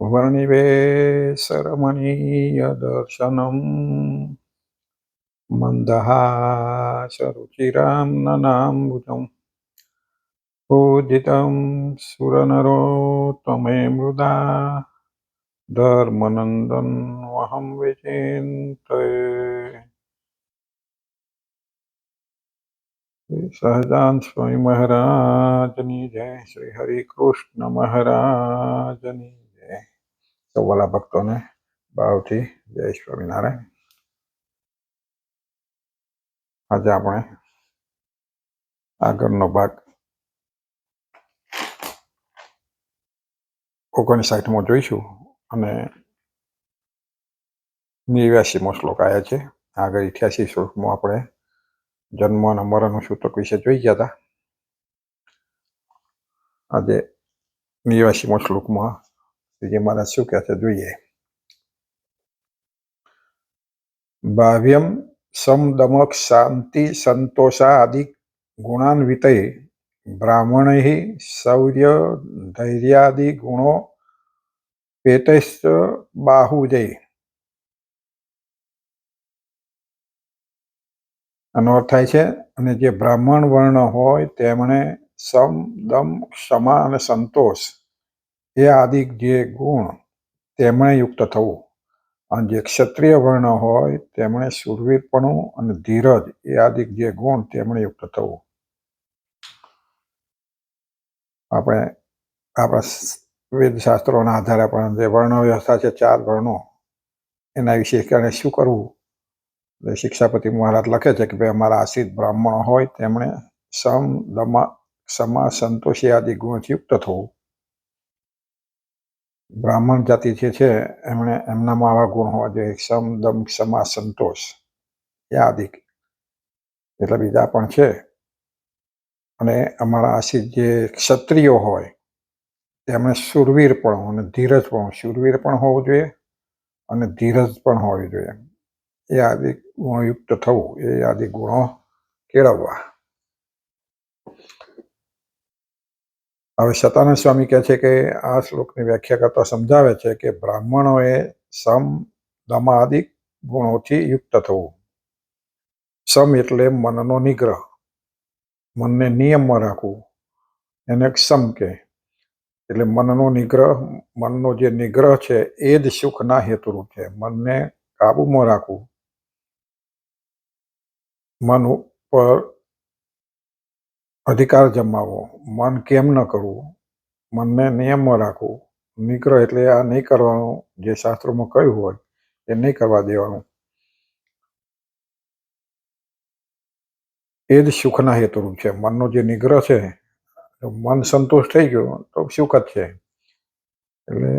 वर्णिवेशरमणीयदर्शनम् मन्दहासरुचिरां ननाम्बुजम् पूजितं सुरनरोत्तमे मृदा धर्मनन्दन्वहं विचिन्तये। श्री सहजान स्वामी महाराजनी जय। श्री हरि कृष्ण महाराजनी जय। સૌવાલા ભક્તોને ભાવથી જય સ્વામિનારાયણ। આજે આપણે આગળનો ભાગ 59મો જોઈશું અને 89મો શ્લોક આવ્યા છે। આગળ 88 શ્લોકમાં આપણે જન્મ અને મરણ સૂતક વિશે જોઈ ગયા હતા। આજે 89મો શ્લોકમાં શ્રીજી મહારાજ શું કહે છે જોઈએ। ભાવ્યમ સમદમક શાંતિ સંતોષાદિ ગુણાન્વિતે બ્રાહ્મણૈ શૌર્ય ધૈર્યાદિ ગુણો પેતૈશ્ચ બાહુજૈ। આનો અર્થ થાય છે, અને જે બ્રાહ્મણ વર્ણ હોય તેમણે સમ દમ ક્ષમા અને સંતોષ એ આદિ જે ગુણ તેમણે યુક્ત થવું, અને જે ક્ષત્રિય વર્ણ હોય તેમણે શૂરવીરપણું અને ધીરજ એ આદિ જે ગુણ તેમણે યુક્ત થવું। આપણે આપણા વેદશાસ્ત્રોના આધારે પણ જે વર્ણ વ્યવસ્થા છે, 4 વર્ણો, એના વિશે શું કરવું, શિક્ષાપતિ મહારાજ લખે છે કે ભાઈ અમારા આશ્રિત બ્રાહ્મણો હોય તેમણે સમ દમ ક્ષમા સંતોષી આદિ ગુણથી યુક્ત થવું। બ્રાહ્મણ જાતિ જે છે એમનામાં આવા ગુણ હોવા જોઈએ, સમ દમ ક્ષમા સંતોષ એ આદિ, એટલે બીજા પણ છે। અને અમારા આશ્રિત જે ક્ષત્રિયો હોય તેમણે શૂરવીરપણું અને ધીરજપણું, શૂરવીર પણ હોવું જોઈએ અને ધીરજ પણ હોવી જોઈએ, એ આદિ ગુણયુક્ત થવું, એ આદિ ગુણો કેળવવા। હવે સતાનંદ સ્વામી કહે છે કે આ શ્લોકની વ્યાખ્યા કરતા સમજાવે છે કે બ્રાહ્મણોએ સમ દમ આદિ ગુણોથી યુક્ત થવું। સમ એટલે મનનો નિગ્રહ, મનને નિયમમાં રાખવું, એને ક્ષમ કહે। એટલે મનનો નિગ્રહ, મનનો જે નિગ્રહ છે એ જ સુખના હેતુરૂપ છે। મનને કાબુમાં રાખવું, મન ઉપર અધિકાર જમાવવો, મન કેમ ન કરવું, મનને નિયમમાં રાખવું। નિગ્રહ એટલે આ નહીં કરવાનું, જે શાસ્ત્રોમાં કહ્યું હોય એ નહીં કરવા દેવાનું, એ જ સુખના હેતુરૂપ છે। મનનો જે નિગ્રહ છે, મન સંતોષ થઈ ગયો તો સુખ જ છે। એટલે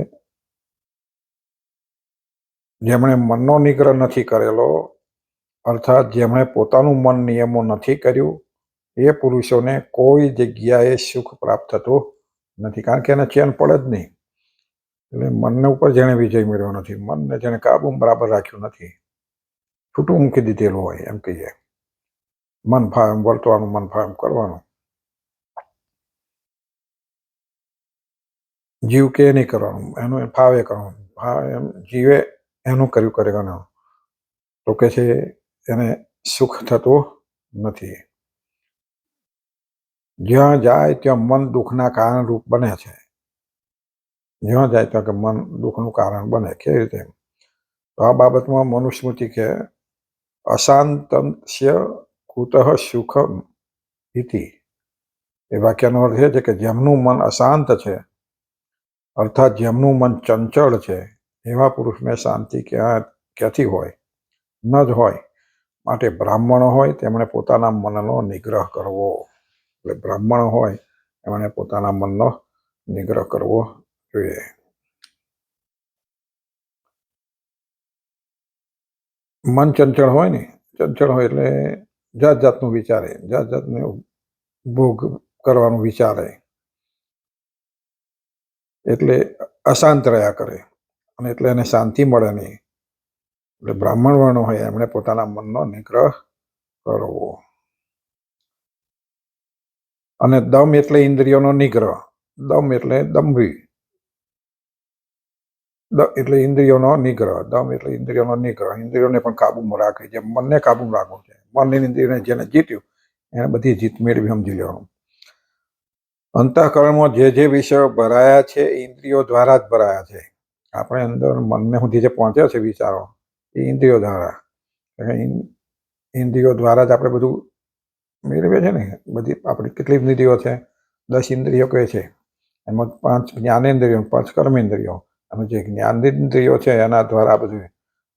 જેમણે મનનો નિગ્રહ નથી કરેલો, અર્થાત જેમણે પોતાનું મન નિયમો નથી કર્યું, એ પુરુષોને કોઈ જગ્યાએ સુખ પ્રાપ્ત થતું નથી, કારણ કે એને ચેન પડે જ નહીં। એટલે મનને ઉપર જેણે વિજય મેળવ્યો નથી, મનને જેણે કાબુ બરાબર રાખ્યું નથી, છૂટું મૂકી દીધેલું હોય એમ કહીએ। મન ફાવે એમ વર્તવાનું, મન ફાવે એમ કરવાનું, જીવ કે નહીં કરવાનું, એનું ફાવે કરવાનું, ફાવે એમ જીવે એનું કર્યું કરવાનું, તો કે છે એને સુખ થતું નથી। જ્યાં જાય ત્યાં મન દુઃખના કારણરૂપ બને છે। જ્યાં જાય ત્યાં કે મન દુઃખનું કારણ બને, કેવી રીતે? તો આ બાબતમાં મનુસ્મૃતિ કે અશાંતસ્ય કુતઃ સુખમ ઇતિ, એ વાક્યનો અર્થ એ છે કે જેમનું મન અશાંત છે, અર્થાત જેમનું મન ચંચળ છે, એવા પુરુષને શાંતિ ક્યાંથી હોય? ન જ હોય। માટે બ્રાહ્મણો હોય તેમણે પોતાના મનનો નિગ્રહ કરવો। એટલે બ્રાહ્મણ હોય એમણે પોતાના મનનો નિગ્રહ કરવો જોઈએ। મન ચંચળ હોય ને, ચંચળ હોય એટલે જાત જાતનું વિચારે, જાત જાતનું ભોગ કરવાનું વિચારે, એટલે અશાંત રહ્યા કરે, અને એટલે એને શાંતિ મળે નહીં। એટલે બ્રાહ્મણ વર્ણ હોય એમણે પોતાના મનનો નિગ્રહ કરવો। અને દમ એટલે ઇન્દ્રિયોનો નિગ્રહ, દમ એટલે દંભી, એટલે ઇન્દ્રિયોનો નિગ્રહ. દમ એટલે ઇન્દ્રિયોનો નિગ્રહ. ઇન્દ્રિયોને પણ કાબૂમાં રાખે, જેમ મનને કાબૂમાં રાખવું છે. મન ઇન્દ્રિયને જેને જીત્યું એને બધી જીત મેળવી સમજી લેવાનું. અંતઃકરણમાં જે વિષયો ભરાયા છે એ ઇન્દ્રિયો દ્વારા જ ભરાયા છે. આપણે અંદર મનને સુધી જે પહોંચ્યા છે વિચારો એ ઇન્દ્રિયો દ્વારા. ઇન્દ્રિયો દ્વારા જ આપણે બધું મેળવીએ છે ને. બધી આપણી કેટલી ઇન્દ્રિયો છે? 10 ઇન્દ્રિયો કહે છે. એમાં 5 જ્ઞાનેન્દ્રિયો, 5 કર્મેન્દ્રિયો. અને જે જ્ઞાનેન્દ્રિયો છે એના દ્વારા બધું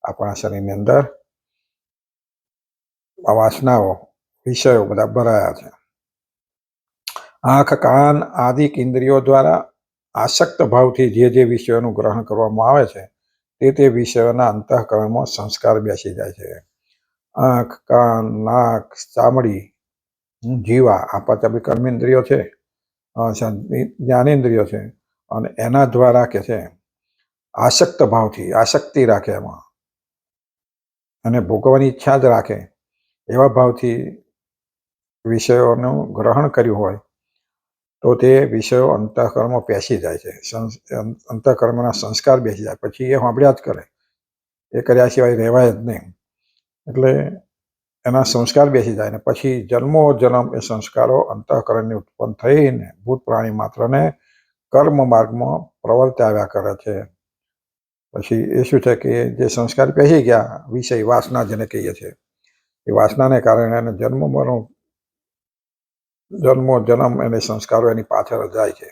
આપણા શરીરની અંદર વાસનાઓ, વિષયો બધા ભરાયા છે. આંખ, કાન આદિ ઇન્દ્રિયો દ્વારા આસક્ત ભાવથી જે વિષયોનું ગ્રહણ કરવામાં આવે છે તે વિષયોના અંતઃકરણમાં સંસ્કાર બેસી જાય છે. આંખ, કાન, નાક, ચામડી, જીવા આ 5 કર્મેન્દ્રિયો છે, જ્ઞાનેન્દ્રિયો છે. અને એના દ્વારા કે છે આસક્ત ભાવથી, આસક્તિ રાખે એમાં અને ભોગવવાની ઈચ્છા જ રાખે એવા ભાવથી વિષયોનું ગ્રહણ કર્યું હોય તો તે વિષયો અંતઃકરણમાં બેસી જાય છે. અંતઃકરણના સંસ્કાર બેસી જાય. પછી એ સાંભળ્યા જ કરે, એ કર્યા સિવાય રહેવાય જ નહીં. એટલે એના સંસ્કાર બેસી જાય ને પછી જન્મો જન્મ એ સંસ્કારો અંતઃકરણની ઉત્પન્ન થઈને ભૂત પ્રાણી માત્રને કર્મ માર્ગમાં પ્રવર્તાવ્યા કરે છે. પછી એ શું છે કે જે સંસ્કાર બેસી ગયા, વિષય વાસના જેને કહીએ છીએ, એ વાસનાને કારણે એને જન્મો જન્મ એને સંસ્કારો એની પાછળ જાય છે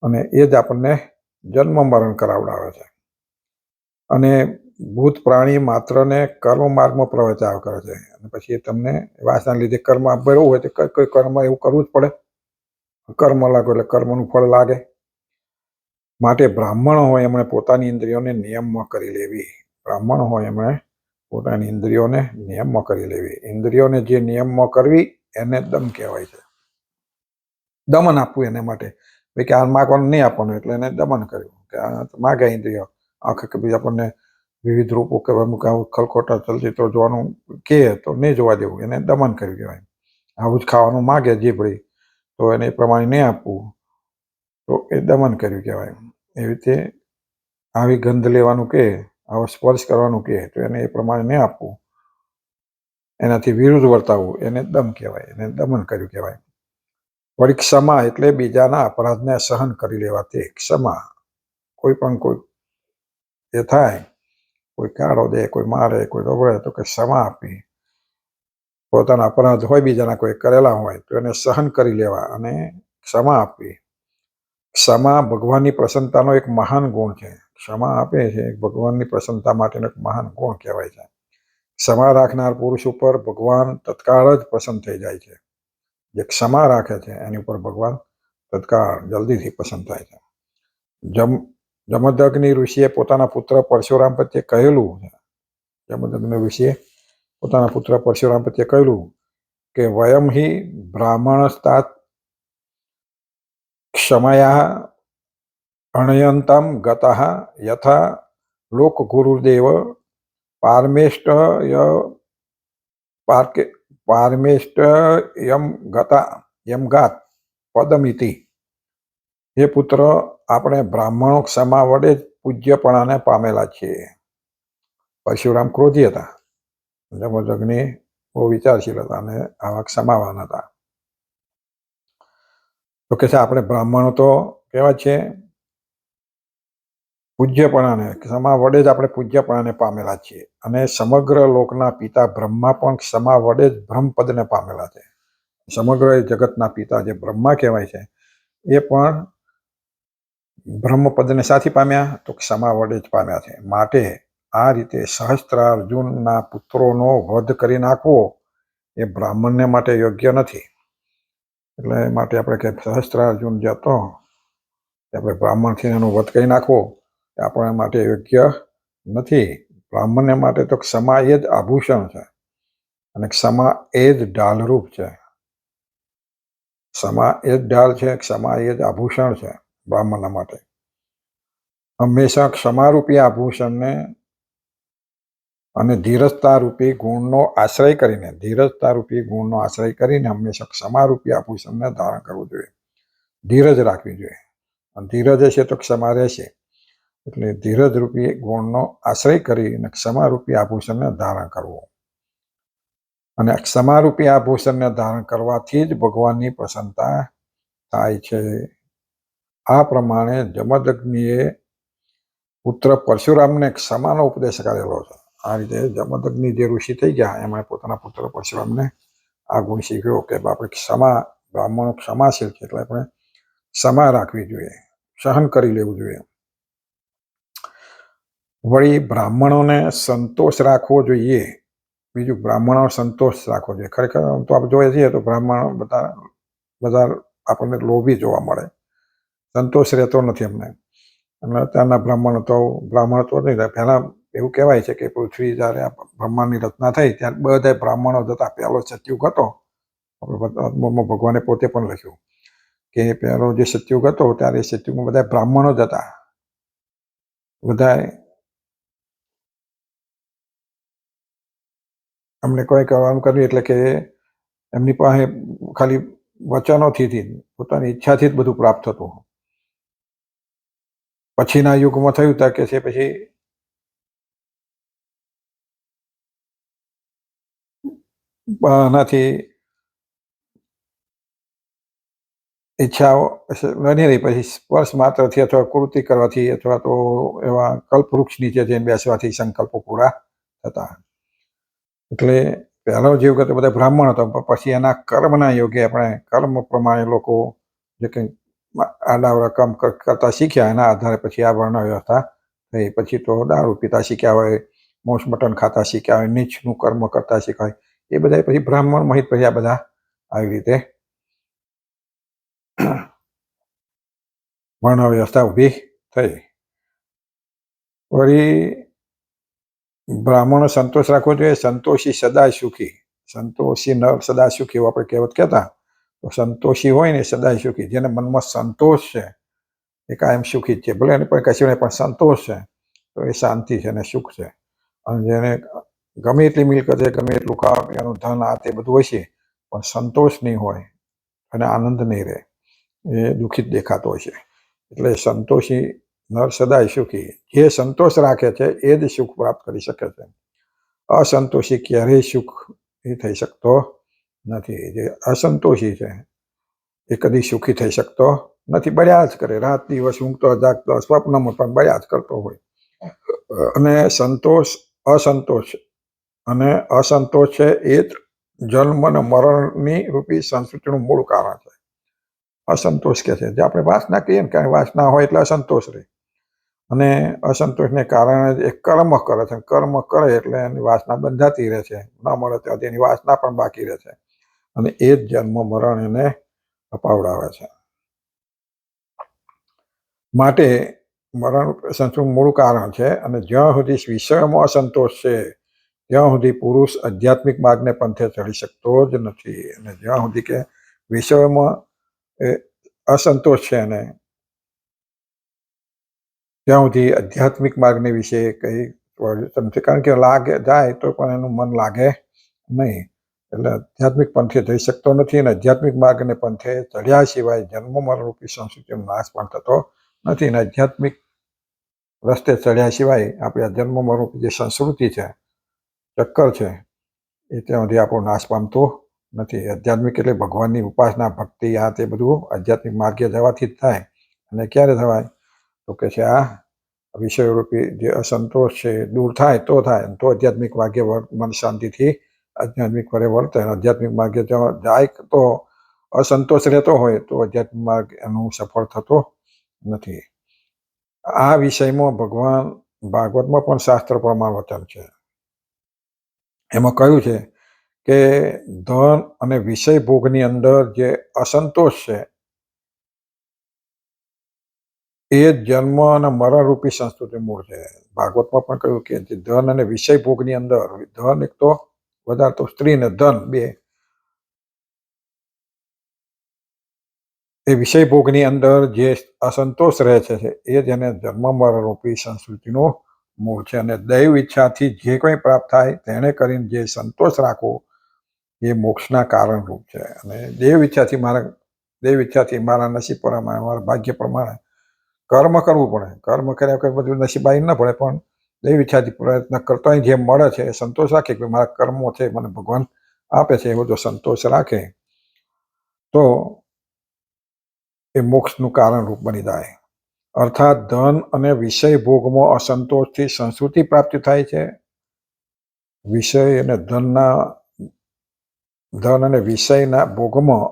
અને એ જ આપણને જન્મ મરણ કરાવડાવે છે. અને ભૂત પ્રાણી માત્રને કર્મ માર્ગમાં પ્રવર્તાવ કરે છે. અને પછી તમને વાસના લીધે કર્મ ભરવું હોય તો કોઈ કર્મ એવું કરવું જ પડે. કર્મ લાગો એટલે કર્મનું ફળ લાગે. માટે બ્રાહ્મણ હોય એમણે પોતાની ઇન્દ્રિયોને નિયમમાં કરી લેવી. બ્રાહ્મણ હોય એમણે પોતાની ઇન્દ્રિયોને નિયમમાં કરી લેવી. ઇન્દ્રિયોને જે નિયમમાં કરવી એને દમ કહેવાય છે. દમન આપવું એને માટે. ભાઈ કે આ માગવાનું નહીં આપવાનું એટલે એને દમન કર્યું કે આ માગે ઇન્દ્રિયો. આંખ કે બીજા આપણને વિવિધ રૂપો કે અમુક આવું ખલખોટા ચલચિત્રો જોવાનું કહે તો નહીં જોવા દેવું, એને દમન કર્યું કહેવાય. આવું જ ખાવાનું માગે જીભડી તો એને એ પ્રમાણે નહીં આપવું તો એ દમન કર્યું કહેવાય. એવી રીતે આવી ગંધ લેવાનું કહે, આવો સ્પર્શ કરવાનું કહે તો એને એ પ્રમાણે નહીં આપવું, એનાથી વિરુદ્ધ વર્તાવવું એને દમ કહેવાય, એને દમન કર્યું કહેવાય. વળી ક્ષમા એટલે બીજાના અપરાધને સહન કરી લેવા તે ક્ષમા. કોઈ એ થાય, કોઈ કાઢો દે, કોઈ મારે, કોઈ રગડે તો કે ક્ષમા આપી. પોતાના અપરાધ હોય બીજાના કોઈ કરેલા હોય તો એને સહન કરી લેવા અને ક્ષમા આપવી. ક્ષમા ભગવાનની પ્રસન્નતાનો એક મહાન ગુણ છે. ક્ષમા આપે છે ભગવાનની પ્રસન્નતા માટેનો એક મહાન ગુણ કહેવાય છે. ક્ષમા રાખનાર પુરુષ ઉપર ભગવાન તત્કાળ જ પ્રસન્ન થઈ જાય છે. જે ક્ષમા રાખે છે એની ઉપર ભગવાન તત્કાળ જલ્દીથી પસંદ થાય છે. જમદગ્નિ ઋષિએ પોતાના પુત્ર પરશુરામ પ્રત્યે કહેલું છે. જમદગ્નિ ઋષિએ પોતાના પુત્ર પરશુરામ પ્રત્યે કહેલું કે વયમ હિ બ્રાહ્મણસ્તાત ક્ષમયા અણયંતમ ગતઃ યથા લોક ગુરુદેવ યમ ગાત પદમિતિ. હે પુત્ર, આપણે બ્રાહ્મણો ક્ષમા વડે જ પૂજ્યપણાને પામેલા છીએ. પરશુરામ ક્રોધી હતા. જમદગ્નિ બહુ વિચારશીલ હતા અને આવા ક્ષમાવાન હતા. તો કે છે આપણે બ્રાહ્મણો તો કેવા છે પૂજ્યપણાને, ક્ષમા વડે જ આપણે પૂજ્યપણાને પામેલા છીએ. અને સમગ્ર લોકના પિતા બ્રહ્મા પણ ક્ષમા વડે જ બ્રહ્મપદને પામેલા છે. સમગ્ર જગતના પિતા જે બ્રહ્મા કહેવાય છે એ પણ બ્રહ્મપદને સાથી પામ્યા તો ક્ષમા વડે જ પામ્યા છે. માટે આ રીતે સહસ્ત્રાર્જુનના પુત્રોનો વધ કરી નાખવો એ બ્રાહ્મણને માટે યોગ્ય નથી. એટલે માટે આપણે કે સહસ્ત્રાર્જુન જે હતો આપણે બ્રાહ્મણથી એનો વધ કરી નાખવો એ આપણા માટે યોગ્ય નથી. બ્રાહ્મણને માટે તો ક્ષમા એ જ આભૂષણ છે અને ક્ષમા એ જ ઢાલરૂપ છે. ક્ષમા એ જ ઢાલ છે, ક્ષમા એ જ આભૂષણ છે બ્રાહ્મણના માટે. હંમેશા ક્ષમારૂપી આભૂષણને અને ધીરજતા રૂપી ગુણનો આશ્રય કરીને હંમેશા ક્ષમારૂપી આભૂષણને ધારણ કરવું જોઈએ. ધીરજ રાખવી જોઈએ. અને ધીરજ હશે તો ક્ષમા રહેશે. એટલે ધીરજરૂપી ગુણનો આશ્રય કરી અને ક્ષમારૂપી આભૂષણને ધારણ કરવું. અને ક્ષમારૂપી આભૂષણને ધારણ કરવાથી જ ભગવાનની પ્રસન્નતા થાય છે. આ પ્રમાણે જમદગ્નિએ પુત્ર પરશુરામને ક્ષમાનો ઉપદેશ કરેલો છે. આ રીતે જમદગ્નિ જે ઋષિ થઈ ગયા એમણે પોતાના પુત્ર પરશુરામને આ ગુણ શીખ્યો કે આપણે ક્ષમા, બ્રાહ્મણો ક્ષમાશીલ છે એટલે આપણે ક્ષમા રાખવી જોઈએ, સહન કરી લેવું જોઈએ. વળી બ્રાહ્મણોને સંતોષ રાખવો જોઈએ. બીજું, બ્રાહ્મણો સંતોષ રાખવો જોઈએ. ખરેખર તો આપણે જોઈએ છીએ તો બ્રાહ્મણો બધા આપણને લોભી જોવા મળે, સંતોષ રહેતો નથી એમને. અને અત્યારના બ્રાહ્મણ તો નહીં. પહેલા એવું કહેવાય છે કે પૃથ્વી જ્યારે બ્રહ્માંડની રચના થઈ ત્યારે બધા બ્રાહ્મણો હતા. પહેલો સતયુગ હતો, ભગવાને પોતે પણ લખ્યું કે પહેલો જે સતયુગ હતો ત્યારે સતયુગમાં બધા બ્રાહ્મણો જ હતા. બધા એમને કોઈ કરવાનું કર્યું એટલે કે એમની પાસે ખાલી વચનોથી પોતાની ઈચ્છાથી જ બધું પ્રાપ્ત થતું. પછીના યુગમાં થયું ત્યાં કે છે પછી આનાથી ઈચ્છાઓ બની રહી, પછી સ્પર્શ માત્રથી અથવા કૃતિ કરવાથી અથવા તો એવા કલ્પવૃક્ષ નીચે જઈને બેસવાથી સંકલ્પો પૂરા થતા. એટલે પહેલો જે યુગ હતો બધા બ્રાહ્મણ હતો. પછી એના કર્મના યોગે આપણે કર્મ પ્રમાણે લોકો જે કંઈ આડાવડા કામ કરતા શીખ્યા એના આધારે પછી આ વર્ણ વ્યવસ્થા થઈ. પછી તો દારૂ પીતા શીખ્યા હોય, માંસ મટન ખાતા શીખ્યા હોય, નીચનું કર્મ કરતા શીખ્યા હોય, એ બધા પછી બ્રાહ્મણ મહિત પછી આ બધા આવી રીતે વર્ણ વ્યવસ્થા ઊભી થઈ. વળી બ્રાહ્મણો સંતોષ રાખવો જોઈએ. સંતોષી સદા સુખી. સંતોષી નર સદા સુખી એવું આપણે કહેવત કહેતા. તો સંતોષી હોય ને સદા સુખી. જેને મનમાં સંતોષ છે એ કાયમ સુખી જ છે. ભલે એને પણ કશું નહીં પણ સંતોષ છે તો એ શાંતિ છે અને સુખ છે. અને જેને ગમે એટલી મિલકત છે, ગમે એટલું ખાવા એનું ધન આ તે બધું હોય છે પણ સંતોષ નહીં હોય અને આનંદ નહીં રહે, એ દુઃખી જ દેખાતો હોય છે. એટલે સંતોષી નર સદાય સુખી. જે સંતોષ રાખે છે એ જ સુખ પ્રાપ્ત કરી શકે છે. અસંતોષી ક્યારેય સુખ એ થઈ શકતો નથી. જે અસંતોષી છે એ કદી સુખી થઈ શકતો નથી. બળ્યા જ કરે, રાત દિવસ ઊંઘતો જાગતો સ્વપ્નમાં પણ બળ્યા જ કરતો હોય. અને અસંતોષ છે એ જ જન્મ અને મરણની રૂપી સંસ્કૃતિનું મૂળ કારણ છે. અસંતોષ કે છે જે આપણે વાસના કહીએ ને કે વાસના હોય એટલે અસંતોષ રહે. અને અસંતોષને કારણે એક કર્મ કરે છે. કર્મ કરે એટલે એની વાસના બંધાતી રહે છે. ન મળે ત્યાંથી એની વાસના પણ બાકી રહે છે. અને એ જ જન્મ મરણ એને અપાવડાવે છે. માટે મરણ સંતોષનું મૂળ કારણ છે. અને જ્યાં સુધી વિષયોમાં અસંતોષ છે ત્યાં સુધી પુરુષ આધ્યાત્મિક માર્ગને પંથે ચડી શકતો જ નથી. અને જ્યાં સુધી કે વિષયોમાં અસંતોષ છે અને ત્યાં સુધી આધ્યાત્મિક માર્ગને વિશે કંઈ કારણ કે લાગે જાય તો પણ એનું મન લાગે નહીં. એટલે આધ્યાત્મિક પંથે જઈ શકતો નથી. અને આધ્યાત્મિક માર્ગને પંથે ચડ્યા સિવાય જન્મ મરણરૂપી સંસ્કૃતિનો નાશ પણ થતો નથી. અને આધ્યાત્મિક રસ્તે ચડ્યા સિવાય આપણી આ જન્મ મરણરૂપી જે સંસ્કૃતિ છે, ચક્કર છે, એ ત્યાં સુધી આપણો નાશ પામતો નથી. આધ્યાત્મિક એટલે ભગવાનની ઉપાસના, ભક્તિ, આ તે બધું આધ્યાત્મિક માર્ગે જવાથી જ થાય. અને ક્યારે થવાય તો કે છે આ વિષયરૂપી જે અસંતોષ છે દૂર થાય તો આધ્યાત્મિક માર્ગે મન શાંતિથી આધ્યાત્મિક વરે વર્તે. આધ્યાત્મિક માર્ગે જાય તો અસંતોષ રહેતો હોય તો આધ્યાત્મિક માર્ગ એનું સફળ થતો નથી. આ વિષયમાં ભગવાન ભાગવતમાં પણ શાસ્ત્ર પ્રમાણ વચન છે. એમાં કહ્યું છે કે ધન અને વિષય ભોગની અંદર જે અસંતોષ છે એ જન્મ અને મરણરૂપી સંસ્કૃતિ મૂળ છે. ભાગવતમાં પણ કહ્યું કે જે ધન અને વિષય ભોગની અંદર, ધન એક તો વધારે તો સ્ત્રી ને ધન બે, એ વિષય ભોગની અંદર જે અસંતોષ રહે છે એ જ એને જન્મ મરણરૂપી સંસ્કૃતિનું મૂળ છે. અને દૈવ ઈચ્છાથી જે કંઈ પ્રાપ્ત થાય તેને કરીને જે સંતોષ રાખવો એ મોક્ષના કારણરૂપ છે. અને દેવ ઈચ્છાથી મારા નસીબ પ્રમાણે, મારા ભાગ્ય પ્રમાણે કર્મ કરવું પડે. કર્મ કર્યા વગર બધું નસીબાઈ ન પડે, પણ દૈવ ઈચ્છાથી પ્રયત્ન કરતા જે મળે છે એ સંતોષ રાખે કે મારા કર્મો છે મને ભગવાન આપે છે, એવો જો સંતોષ રાખે તો એ મોક્ષનું કારણરૂપ બની જાય. અર્થાત ધન અને વિષય ભોગમાં અસંતોષથી સંસ્કૃતિ પ્રાપ્તિ થાય છે. વિષય અને ધન અને વિષયના ભોગમાં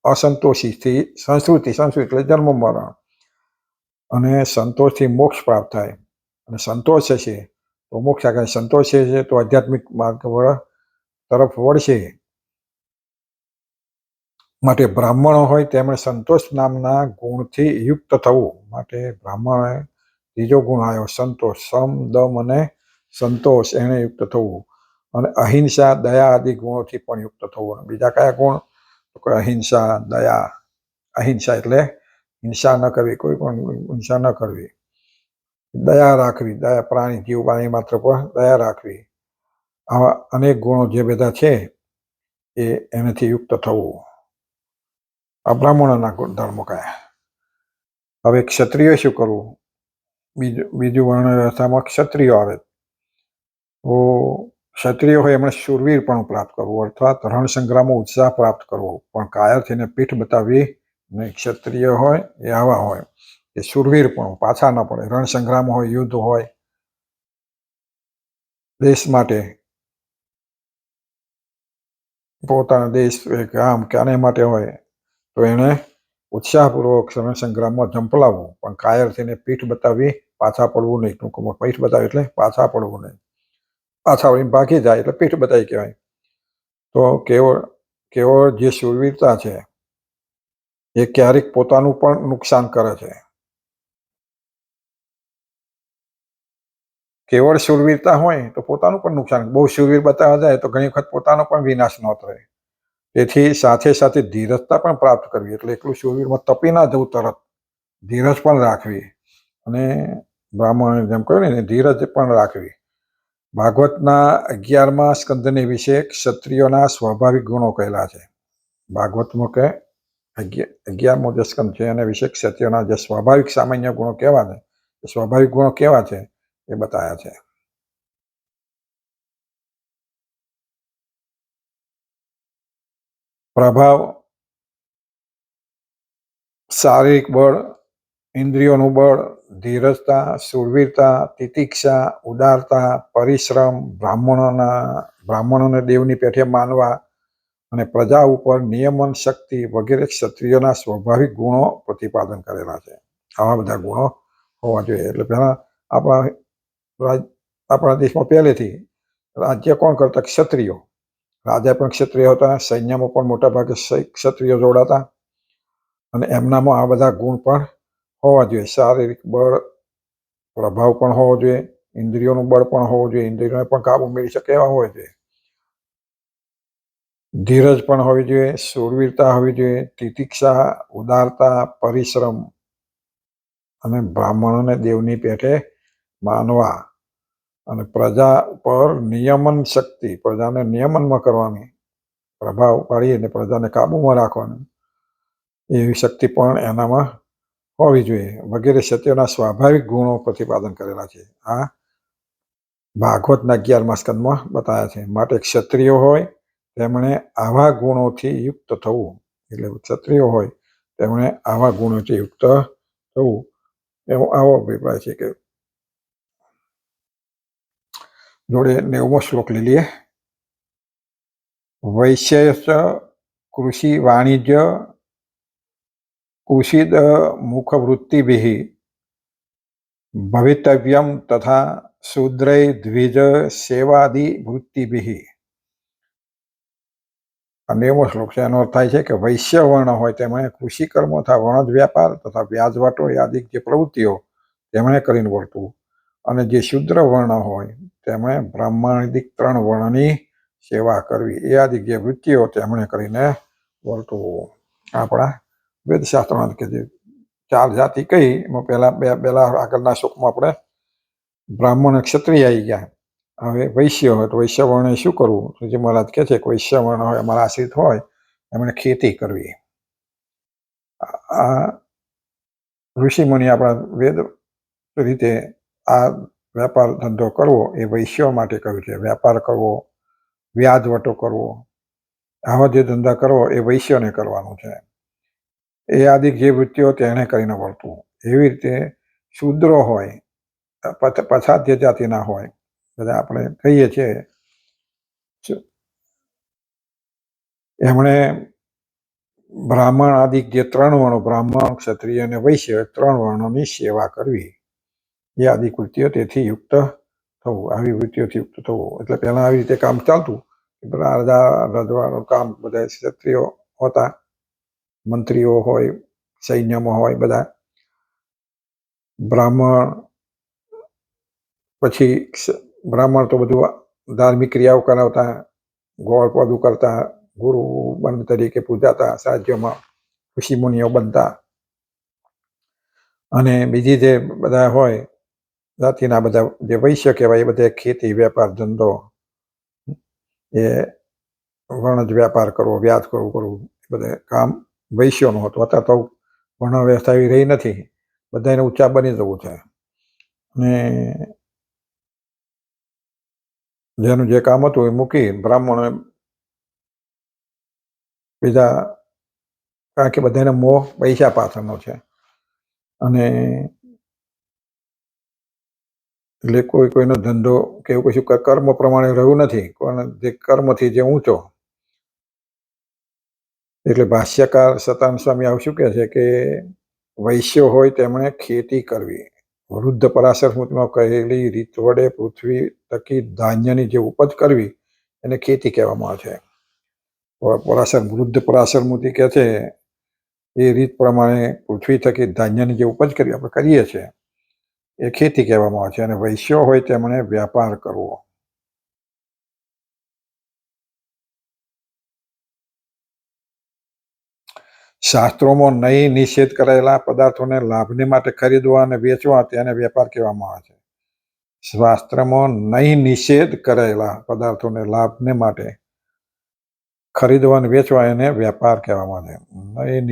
અસંતોષીથી સંસ્કૃતિ એટલે જન્મ મરણ, અને સંતોષથી મોક્ષ પ્રાપ્ત થાય. અને સંતોષ છે તો મોક્ષ થાય. સંતોષ છે તો આધ્યાત્મિક માર્ગ તરફ વળશે. માટે બ્રાહ્મણો હોય તેમણે સંતોષ નામના ગુણથી યુક્ત થવું. માટે બ્રાહ્મણોએ ત્રીજો ગુણ આવ્યો સંતોષ, સમ દમ અને સંતોષ એને યુક્ત થવું. અને અહિંસા દયા આદિ ગુણોથી પણ યુક્ત થવું. બીજા કયા ગુણ? તો અહિંસા, દયા. અહિંસા એટલે હિંસા ન કરવી, કોઈ પણ હિંસા ન કરવી. દયા રાખવી, દયા પ્રાણી જીવ પ્રાણી માત્ર પર દયા રાખવી. આવા અનેક ગુણો જે બધા છે એ એનાથી યુક્ત થવું. આ બ્રાહ્મણોના ધર્મો કયા. હવે ક્ષત્રિય શું કરવું? બીજું વર્ણ વ્યવસ્થામાં ક્ષત્રિયો આવે. તો ક્ષત્રિય હોય એમણે શૂરવીરપણું પ્રાપ્ત કરવું, અર્થાત રણ સંગ્રામમાં ઉત્સાહ પ્રાપ્ત કરવો, પણ કાયર થઈને પીઠ બતાવવી નહીં. ક્ષત્રિય હોય એ આવા હોય કે શૂરવીરપણું, પાછા ન પડે. રણ સંગ્રામ હોય, યુદ્ધ હોય, દેશ માટે, પોતાના દેશ ગામ કે આને માટે હોય તો એને ઉત્સાહપૂર્વક રણ સંગ્રામમાં ઝંપલાવવું, પણ કાયર થઈને પીઠ બતાવી પાછા પડવું નહીં. ટૂંકમાં પીઠ બતાવી એટલે પાછા પડવું નહીં. પાછા વળીને ભાગી જાય એટલે પીઠ બતાવી કહેવાય. તો કેવળ જે શૂરવીરતા છે એ ક્યારેક પોતાનું પણ નુકસાન કરે છે. કેવળ શૂરવીરતા હોય તો પોતાનું પણ નુકસાન. બહુ શૂરવીર બતાવવા જાય તો ઘણી વખત પોતાનો પણ વિનાશ ન થાય. તેથી સાથે સાથે ધીરજતા પણ પ્રાપ્ત કરવી. એટલે એકલું શૂરવીરમાં તપી ના જવું તરત, ધીરજ પણ રાખવી. અને બ્રાહ્મણ જેમ કહ્યું ને ધીરજ પણ રાખવી. ભાગવતના 11મા સ્કંદને વિશે ક્ષત્રિયોના સ્વાભાવિક ગુણો કહેલા છે. ભાગવતમાં કે 11મો જે સ્કંદ છે એના વિશે ક્ષત્રિયોના જે સ્વાભાવિક સામાન્ય ગુણો કેવા છે, સ્વાભાવિક ગુણો કેવા છે એ બતાવ્યા છે. પ્રભાવ, શારીરિક બળ, ઇન્દ્રિયોનું બળ, ધીરજતા, શૂરવીરતા, તિતિક્ષા, ઉદારતા, પરિશ્રમ, બ્રાહ્મણોને દેવની પેઠે માનવા અને પ્રજા ઉપર નિયમન શક્તિ વગેરે ક્ષત્રિયોના સ્વાભાવિક ગુણો પ્રતિપાદન કરેલા છે. આવા બધા ગુણો હોવા જોઈએ. એટલે પહેલા આપણા દેશમાં પહેલેથી રાજ્ય કોણ કરતા? ક્ષત્રિયો. રાજા પણ ક્ષત્રિય હતા, સૈન્યમાં પણ મોટા ભાગે ક્ષત્રિયો જોડાતા, અને એમનામાં આ બધા ગુણ પણ હોવા જોઈએ. શારીરિક બળ, પ્રભાવ પણ હોવો જોઈએ, ઇન્દ્રિયોનું બળ પણ હોવું જોઈએ, ઇન્દ્રિયોને પણ કાબુ મેળવી શકે એવા હોવા જોઈએ, ધીરજ પણ હોવી જોઈએ, શૂરવીરતા હોવી જોઈએ, તિતિક્ષા, ઉદારતા, પરિશ્રમ, અને બ્રાહ્મણોને દેવની પેઠે માનવા, અને પ્રજા પર નિયમન શક્તિ, પ્રજાને નિયમનમાં કરવાની, પ્રભાવ પાડી અને પ્રજાને કાબુમાં રાખવાની એવી શક્તિ પણ એનામાં હોવી જોઈએ વગેરે ક્ષત્રિયોના સ્વાભાવિક ગુણો પ્રતિપાદન કરેલા છે. આ ભાગવતના 11મા સ્કંદમાં બતાવ્યા છે. માટે ક્ષત્રિયો હોય તેમણે આવા ગુણોથી યુક્ત થવું. એટલે ક્ષત્રિયો હોય તેમણે આવા ગુણોથી યુક્ત થવું, એવો આવો અભિપ્રાય છે. કે જોડે 90મો શ્લોક લઈ લઈએ. વૈશ્ય કૃષિ વાણિજ્ય કુષિદ મુખવૃત્તિભિઃ ભવિતવ્યમ તથા શૂદ્રૈ દ્વિજ સેવાદિ વૃત્તિભિઃ. આ 90મો શ્લોક છે. એનો અર્થ થાય છે કે વૈશ્ય વર્ણ હોય તેમણે કૃષિ કર્મો તથા વણજ વ્યાપાર તથા વ્યાજવાટો આદિ જે પ્રવૃત્તિઓ તેમણે કરીને વર્તવું, અને જે શુદ્ર વર્ણ હોય તેમણે બ્રાહ્મણાદિક 3 વર્ણની સેવા કરવી, એ આદિ જે વૃત્તિઓ તેમણે કરીને વર્તવું. આપણા વેદશાસ્ત્રોમાં કે જે 4 જાતિ કહી એમાં પહેલા આગળના શ્લોકમાં આપણે બ્રાહ્મણ ક્ષત્રિય આવી ગયા. હવે વૈશ્ય હોય તો વૈશ્ય વર્ણે શું કરવું? તો જે મહારાજ કહે છે કે વૈશ્ય વર્ણ હોય અમારા આશ્રિત હોય એમણે ખેતી કરવી. આ ઋષિમુનિ આપણા વેદ રીતે આ વેપાર ધંધો કરવો એ વૈશ્યો માટે કહ્યું છે. વેપાર કરવો, વ્યાજવટો કરવો, આવા જે ધંધા કરવો એ વૈશ્યોને કરવાનું છે. એ આદિ જે વૃત્તિઓ તેને કરીને વર્તવું. એવી રીતે શૂદ્રો હોય, પછાત જે જાતિના હોય, બધા આપણે કહીએ છીએ, એમણે બ્રાહ્મણ આદિ જે 3 વર્ણો, બ્રાહ્મણ, ક્ષત્રિય અને વૈશ્ય 3 વર્ણોની સેવા કરવી. એ આદિ કૃત્યો તેથી યુક્ત થવું, આવી વૃત્તિઓથી યુક્ત થવું. એટલે પહેલા આવી રીતે કામ ચાલતું. બધા રજવાડું કામ, બધા ક્ષત્રિયો હતા, મંત્રીઓ હોય, સૈન્યમાં હોય, બધા બ્રાહ્મણ. પછી બ્રાહ્મણ તો બધું ધાર્મિક ક્રિયાઓ કરાવતા, ગોળ પોદું કરતા, ગુરુ બંધ તરીકે પૂજાતા, રાજ્યોમાં ઋષિમુનિઓ બનતા. અને બીજી જે બધા હોય જાતિના, બધા જે વૈશ્ય કહેવાય, એ બધા ખેતી, વેપાર, ધંધો, એ વણજ વ્યાપાર કરવો, વ્યાજ કરવું, બધે કામ વૈશ્યોનું હતું. અત્યારે તો વર્ણ વ્યવસ્થા એવી રહી નથી, બધાને ઊંચા બની જવું છે. અને જેનું જે કામ હતું એ મૂકી બ્રાહ્મણો બીજા, કારણ કે બધાને મોહ પૈસા પાછળનો છે. અને એટલે કોઈનો ધંધો કે એવું કશું કર્મ પ્રમાણે રહ્યું નથી, જે કર્મથી જે ઊંચો. એટલે ભાષ્યકાર સતાનંદ સ્વામી આવું શું કહે છે કે વૈશ્ય હોય તેમણે ખેતી કરવી. વૃદ્ધ પરાશર સ્મૃતિમાં કહેલી રીત વડે પૃથ્વી થકી ધાન્યની જે ઉપજ કરવી એને ખેતી કહેવામાં આવે છે. વૃદ્ધ પરાશર સ્મૃતિ કહે છે એ રીત પ્રમાણે પૃથ્વી થકી ધાન્યની જે ઉપજ કરવી આપણે કરીએ છીએ એ ખેતી કહેવામાં આવે છે. અને વૈશ્યો હોય તેમણે વ્યાપાર કરવો. શાસ્ત્રોમાં નહીં નિષેધ કરાયેલા પદાર્થોને લાભને માટે ખરીદવા અને વેચવા તેને વેપાર કહેવામાં આવે છે. શાસ્ત્રમાં નહીં નિષેધ કરાયેલા પદાર્થોને લાભને માટે ખરીદવા અને વેચવા એને વેપાર કહેવામાં આવે છે. નહીં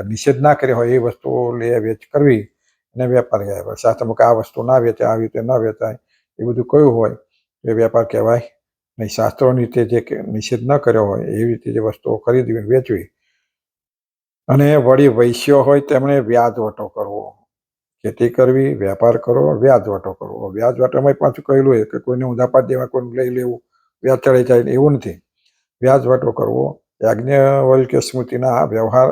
નિષેધ ના કર્યો હોય એ વસ્તુઓ લે વેચ કરવી એને વેપાર કહેવાય. શાસ્ત્રમાં કે આ વસ્તુ ના વેચાય, આવી રીતે ન વેચાય, એ બધું કયું હોય એ વેપાર કહેવાય નહીં. શાસ્ત્રોની રીતે જે નિષેધ ન કર્યો હોય એવી રીતે જે વસ્તુઓ ખરીદવી વેચવી. અને વળી વૈશ્યો હોય તેમણે વ્યાજવટો કરવો. ખેતી કરવી, વેપાર કરવો, વ્યાજવટો કરવો. વ્યાજવટોમાં પાછું કહેલું હોય કે કોઈને ઊંધા પાડી દેવા, કોઈને લઈ લેવું, વ્યાજ ચડાઈ જાય, એવું નથી. વ્યાજવટો કરવો. યાજ્ઞવલ્ક્ય સ્મૃતિના વ્યવહાર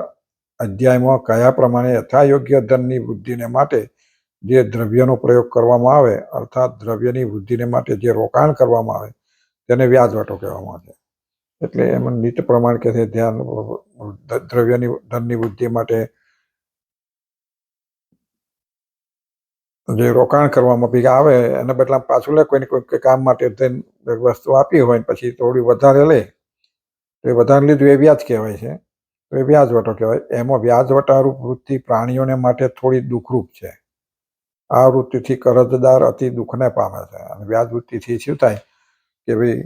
અધ્યાયમાં કયા પ્રમાણે યથાયોગ્ય ધનની વૃદ્ધિને માટે જે દ્રવ્યનો પ્રયોગ કરવામાં આવે, અર્થાત દ્રવ્યની વૃદ્ધિને માટે જે રોકાણ કરવામાં આવે તેને વ્યાજવટો કહેવામાં આવે છે. એટલે એમાં નીત પ્રમાણ કે છે ધ્યાન દ્રવ્યની ધનની વૃદ્ધિ માટે જે રોકાણ કરવામાં ભેગા આવે એને બદલા પાછું લે, કોઈને કોઈ કામ માટે વસ્તુ આપી હોય પછી થોડી વધારે લે તો એ વધારે લીધું એ વ્યાજ કહેવાય છે. તો એ વ્યાજવટો કહેવાય. એમાં વ્યાજવટારૂપ વૃત્તિ પ્રાણીઓને માટે થોડી દુઃખરૂપ છે. આ વૃત્તિથી કરજદાર અતિ દુઃખને પામે છે. અને વ્યાજ વૃત્તિથી શું થાય કે ભાઈ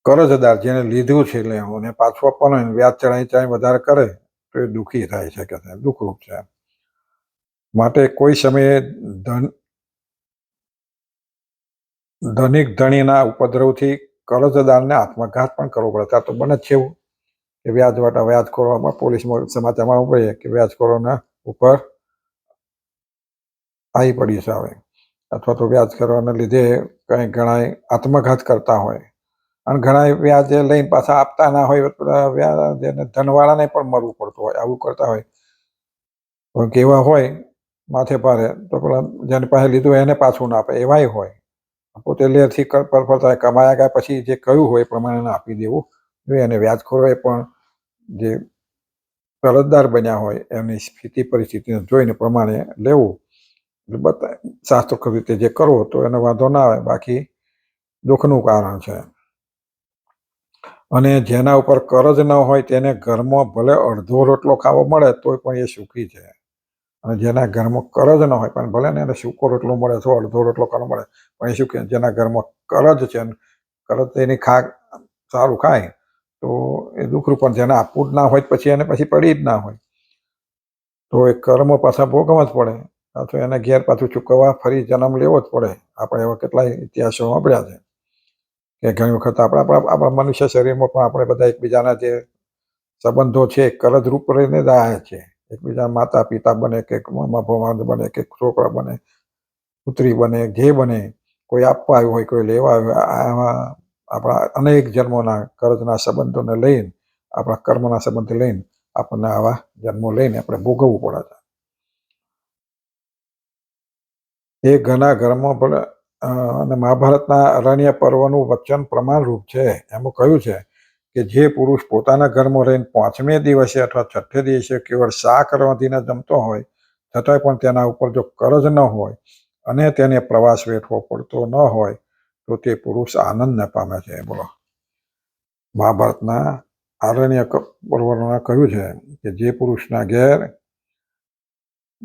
કરજદાર જેને લીધું છે એટલે એને પાછું આપવાનું, વ્યાજ ચડાઈ વધારે કરે તો એ દુઃખી થાય છે, કે દુઃખરૂપ છે. માટે કોઈ સમયે ધનિક ધણીના ઉપદ્રવથી કરજદારને આત્મઘાત પણ કરવો પડે. ત્યાં તો બને જ છે એવું કે વ્યાજખોરોમાં પોલીસમાં સમાચારમાં ઉપડે કે વ્યાજખોરોના ઉપર આવી પડી છે આવે, અથવા તો વ્યાજખોરોને લીધે કંઈ ઘણા આત્મઘાત કરતા હોય. અને ઘણા વ્યાજ લઈને પાછા આપતા ના હોય, ધનવાળાને પણ મરવું પડતું હોય, આવું કરતા હોય. કેવા હોય માથે ભારે તો પેલા જેની પાસે લીધું એને પાછું ના આપે, એવાય હોય. પોતે લેરથી પરફરતા કમાયા ગયા પછી જે કહ્યું હોય એ પ્રમાણે આપી દેવું જોઈએ. અને વ્યાજખોરોએ પણ જે કરજદાર બન્યા હોય એમની સ્થિતિ પરિસ્થિતિને જોઈને પ્રમાણે લેવું. શાસ્ત્રોક્ત રીતે જે કરવો તો એનો વાંધો ના આવે, બાકી દુઃખનું કારણ છે. અને જેના ઉપર કરજ ન હોય તેને ઘરમાં ભલે અડધો રોટલો ખાવો મળે તોય પણ એ સુખી છે. અને જેના ઘરમાં કરજ ન હોય પણ ભલે ને એને સૂકો રોટલો મળે અથવા અડધો રોટલો ખાવો મળે પણ એ શું કે જેના ઘરમાં કરજ છે, કરજ એની સારું ખાય તો એ દુઃખરૂપ. પણ જેને આપવું જ ના હોય પછી એને પછી પડી જ ના હોય તો એ કર્મ પાછા ભોગવવા જ પડે, પાછું એને ઘેર પાછું ચૂકવવા ફરી જન્મ લેવો જ પડે. આપણે એવા કેટલાય ઇતિહાસો સાંભળ્યા છે કે ઘણી વખત આપણા મનુષ્ય શરીરમાં પણ આપણે બધા એકબીજાના જે સંબંધો છે કરજરૂપ રહીને જ આવ્યા છે. એકબીજા માતા પિતા બને કે મામા ભવાન બને કે છોકરા બને, પુત્રી બને, જે બને, કોઈ આપવા આવ્યું હોય, કોઈ લેવા આવ્યું, આમાં આપણા અનેક જન્મોના કરજના સંબંધોને લઈને, આપણા કર્મના સંબંધ લઈને આપણને આવા જન્મો લઈને આપણે ભોગવવું પડે છે. એ ઘણા ઘરમાં પણ અને મહાભારતના અરણ્ય પર્વનું વચન પ્રમાણરૂપ છે. એમાં કહ્યું છે કે જે પુરુષ પોતાના ઘરમાં રહીને 5મે દિવસે અથવા 6ઠ્ઠે દિવસે કેવળ શાક રાંધીને જમતો હોય, છતાંય પણ તેના ઉપર જો કરજ ન હોય અને તેને પ્રવાસ વેઠવો પડતો ન હોય તો તે પુરુષ આનંદ ન પામે છે. બોલો, મહાભારતના આરણ્ય પર્વમાં કહ્યું છે કે જે પુરુષના ઘેર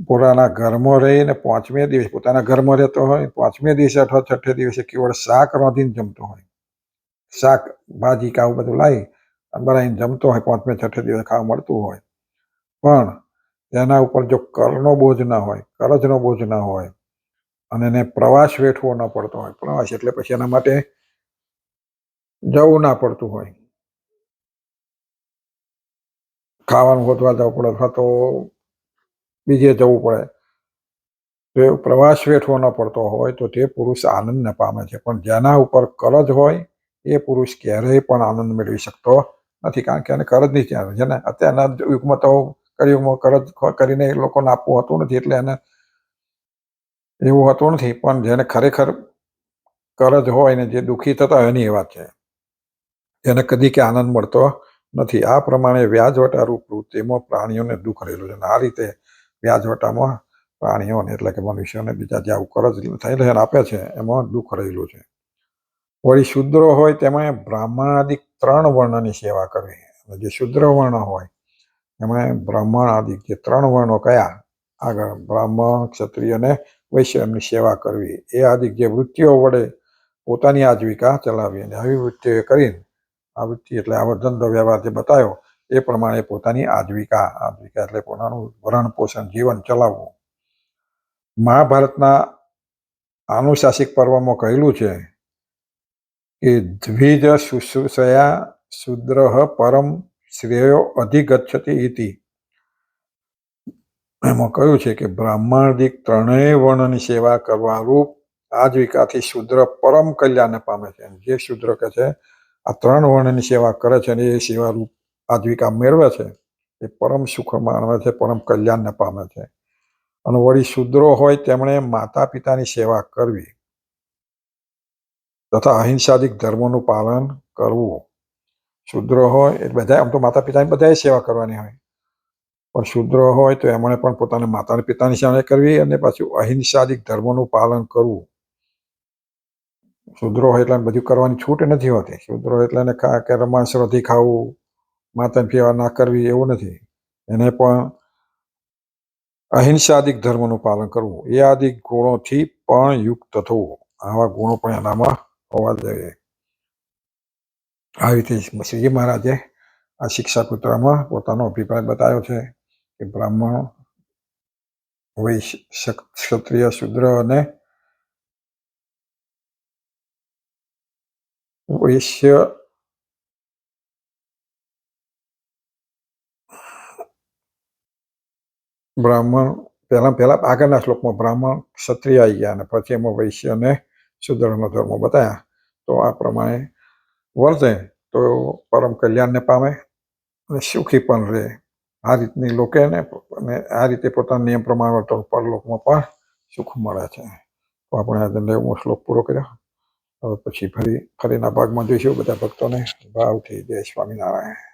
પોતાના ઘરમાં રહીને 5મે દિવસે પોતાના ઘરમાં રહેતો હોય, 5મે દિવસે અથવા 6ઠ્ઠે દિવસે કેવળ શાક રાંધીને જમતો હોય, શાક ભાજી કે આવું બધું લાવી અને બનાવીને જમતો હોય, 5મે 6ઠ્ઠે દિવસે ખાવા મળતું હોય, પણ તેના ઉપર જો કરનો બોજ ના હોય, કરજનો બોજ ના હોય અને એને પ્રવાસ વેઠવો ન પડતો હોય, પ્રવાસ એટલે પછી એના માટે જવું ના પડતું હોય, ખાવાનું ગોતવા જવું પડે અથવા તો બીજે જવું પડે, જો પ્રવાસ વેઠવો ન પડતો હોય તો તે પુરુષ આનંદ ન પામે છે. પણ જેના ઉપર કરજ હોય એ પુરુષ ક્યારેય પણ આનંદ મેળવી શકતો નથી, કારણ કે એને કરજની ચાલે છે ને. અત્યારના યુગમાં તો કળિયુગમાં કરજ કરીને એ લોકોને આપવું હોતું નથી, એટલે એને એવું હોતું નથી. પણ જેને ખરેખર કરજ હોય ને જે દુઃખી થતા હોય એની એ વાત છે, એને કદી કે આનંદ મળતો નથી. આ પ્રમાણે વ્યાજવટારૂપ વૃત્તિમાં પ્રાણીઓને દુઃખ રહેલું છે. આ રીતે વ્યાજવટામાં પ્રાણીઓને એટલે કે મનુષ્યોને બીજા જે આવું કરજ થઈને આપે છે એમાં દુઃખ રહેલું છે. વળી શુદ્રો હોય તેમણે બ્રાહ્મણાદિક 3 વર્ણની સેવા કરવી. જે શુદ્ર વર્ણ હોય એમણે બ્રાહ્મણ આદિ જે 3 વર્ણો કયા આગળ, બ્રાહ્મણ, ક્ષત્રિય અને વૈશ્ય, એમની સેવા કરવી. એ આદિક જે વૃત્તિઓ વડે પોતાની આજીવિકા ચલાવી અને આવી વૃત્તિઓ કરીને, આ વૃત્તિ એટલે આવો ધંધો વ્યવહાર જે બતાવ્યો એ પ્રમાણે પોતાની આજીવિકા એટલે પોતાનું ભરણ પોષણ જીવન ચલાવવું. મહાભારતના આનુશાસિક પર્વમાં કહેલું છે કે દ્વિજ શુશ્રૂષયા શુદ્ર પરમ શ્રેયો અધિગચ્છતિ ઇતિ. એમાં કહ્યું છે કે બ્રાહ્મણાદિક 3 વર્ણની સેવા કરવા રૂપ આજીવિકાથી શૂદ્ર પરમ કલ્યાણ પામે છે. જે શૂદ્ર કે છે આ 3 વર્ણની સેવા કરે છે અને એ સેવા રૂપ આજીવિકા મેળવે છે એ પરમ સુખ માણવે છે, પરમ કલ્યાણને પામે છે. અને વળી શૂદ્રો હોય તેમણે માતા પિતાની સેવા કરવી તથા અહિંસાદિક ધર્મોનું પાલન કરવું. શૂદ્રો હોય એ બધા, આમ તો માતા પિતાની બધાએ સેવા કરવાની હોય, પણ શૂદ્રો હોય તો એમણે પણ પોતાના માતા પિતાની સેવા કરવી અને પાછું અહિંસાદિક ધર્મોનું પાલન કરવું. શૂદ્રો હોય એટલે બધું કરવાની છૂટ નથી હોતી. શૂદ્રો એટલે એને કે રમાંસરથી ખાવું, માતાની સેવા ના કરવી એવું નથી. એને પણ અહિંસાદિક ધર્મનું પાલન કરવું, એ આદિક ગુણોથી પણ યુક્ત થવું. આવા ગુણો પણ એનામાં હોવા જોઈએ. આવી રીતે શ્રીજી મહારાજે આ શિક્ષા સૂત્રમાં પોતાનો અભિપ્રાય બતાવ્યો છે કે બ્રાહ્મણ, વૈશ્ય, ક્ષત્રિય, શૂદ્ર અને વૈશ્ય બ્રાહ્મણ પહેલા આગળના શ્લોકમાં બ્રાહ્મણ, ક્ષત્રિય આવી ગયા અને પછી એમાં વૈશ્ય અને શૂદ્રનો ધર્મ બતાવ્યા. તો આ પ્રમાણે વર્તે તો પરમ કલ્યાણને પામે અને સુખી પણ રહે. આ રીતની લોકોને અને આ રીતે પોતાના નિયમ પ્રમાણે વર્તો પરલોકમાં પણ સુખ મળે છે. તો આપણે આજે 9મો શ્લોક પૂરો કર્યો. હવે પછી ફરીના ભાગમાં જોઈશું. બધા ભક્તોને ભાવથી જય સ્વામિનારાયણ.